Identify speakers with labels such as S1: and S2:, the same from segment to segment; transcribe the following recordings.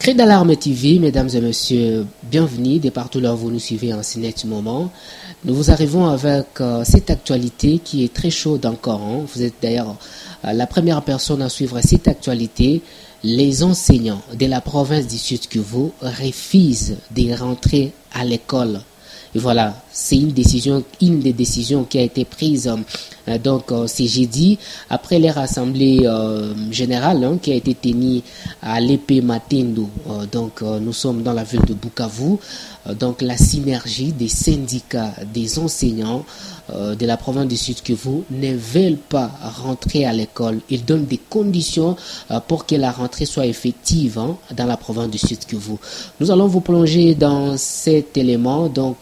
S1: Cri d'alarme TV, mesdames et messieurs, bienvenue de partout là où vous nous suivez en ce net moment. Nous vous arrivons avec cette actualité qui est très chaude encore. Vous êtes d'ailleurs la première personne à suivre cette actualité. Les enseignants de la province du Sud Kivu refusent de rentrer à l'école. Et voilà, c'est une des décisions qui a été prise c'est jeudi après les assemblées générales qui a été tenue à l'épée Matendo. Nous sommes dans la ville de Bukavu. La synergie des syndicats des enseignants de la province du Sud Kivu ne veulent pas rentrer à l'école. Ils donnent des conditions pour que la rentrée soit effective dans la province du Sud Kivu. Nous allons vous plonger dans cet élément, dans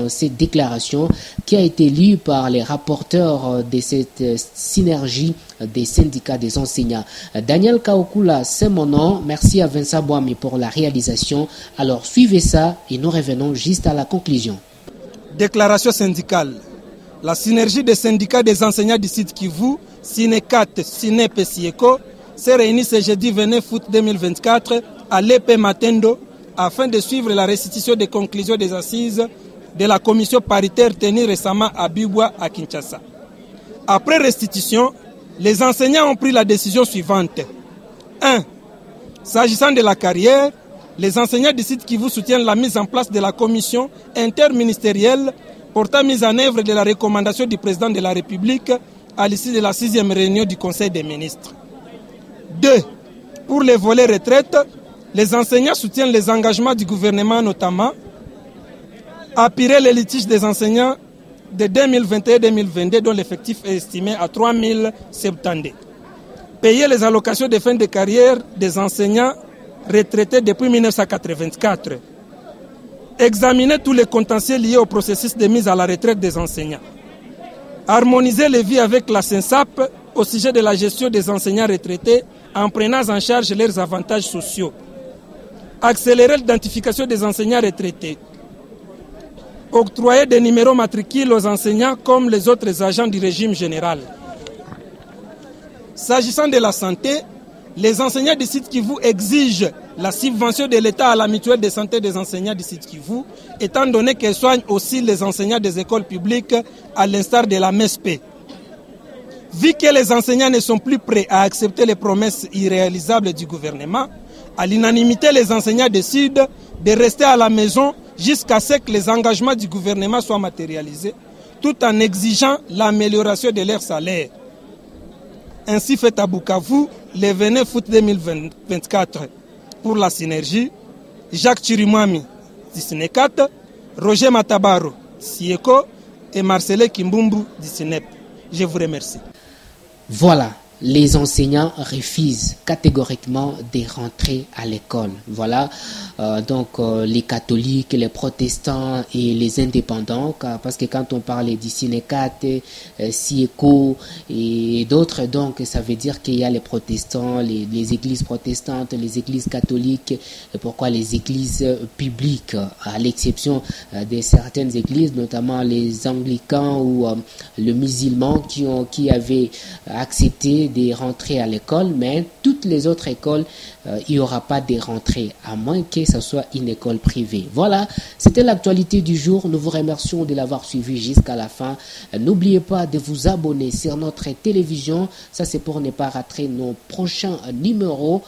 S1: cette déclaration qui a été lue par les rapporteurs de cette synergie des syndicats des enseignants. Daniel Kaokula, c'est mon nom. Merci à Vincent Boami pour la réalisation. Alors suivez ça et nous revenons juste à la conclusion.
S2: Déclaration syndicale. La synergie des syndicats des enseignants du Sud Kivu, Sinecat, Sinep et Sieko, s'est réunie ce jeudi 29 août 2024 à l'épée Matendo afin de suivre la restitution des conclusions des assises de la commission paritaire tenue récemment à Bibwa à Kinshasa. Après restitution, les enseignants ont pris la décision suivante. 1. S'agissant de la carrière, les enseignants du Sud Kivu soutiennent la mise en place de la commission interministérielle portant mise en œuvre de la recommandation du président de la République à l'issue de la 6e réunion du Conseil des ministres. 2. Pour les volets retraite, les enseignants soutiennent les engagements du gouvernement, notamment appuyer les litiges des enseignants de 2021-2022 dont l'effectif est estimé à 3070. Payer les allocations de fin de carrière des enseignants retraités depuis 1984. Examiner tous les contentieux liés au processus de mise à la retraite des enseignants. Harmoniser les vies avec la SENSAP au sujet de la gestion des enseignants retraités en prenant en charge leurs avantages sociaux. Accélérer l'identification des enseignants retraités. Octroyer des numéros matricules aux enseignants comme les autres agents du régime général. S'agissant de la santé, les enseignants du Sud Kivu exigent la subvention de l'État à la mutuelle de santé des enseignants du Sud Kivu, étant donné qu'elle soigne aussi les enseignants des écoles publiques à l'instar de la MESP. Vu que les enseignants ne sont plus prêts à accepter les promesses irréalisables du gouvernement, à l'unanimité, les enseignants décident de rester à la maison jusqu'à ce que les engagements du gouvernement soient matérialisés, tout en exigeant l'amélioration de leur salaire. Ainsi fait à Bukavu, le 29 août 2024, pour la synergie, Jacques Chirimwami, du Sinecat, Roger Matabaro, Sieko et Marcelin Kimbumbu, du Sinep. Je vous remercie.
S1: Voilà. Les enseignants refusent catégoriquement de rentrer à l'école. Voilà, les catholiques, les protestants et les indépendants, parce que quand on parle du Sinecat, Sieko et d'autres, donc ça veut dire qu'il y a les protestants, les églises protestantes, les églises catholiques, et pourquoi les églises publiques, à l'exception de certaines églises, notamment les anglicans ou les musulmans qui avaient accepté de rentrer à l'école, mais toutes les autres écoles, il n'y aura pas de rentrée, à moins que ce soit une école privée. Voilà, c'était l'actualité du jour. Nous vous remercions de l'avoir suivi jusqu'à la fin. N'oubliez pas de vous abonner sur notre télévision. Ça, c'est pour ne pas rater nos prochains numéros.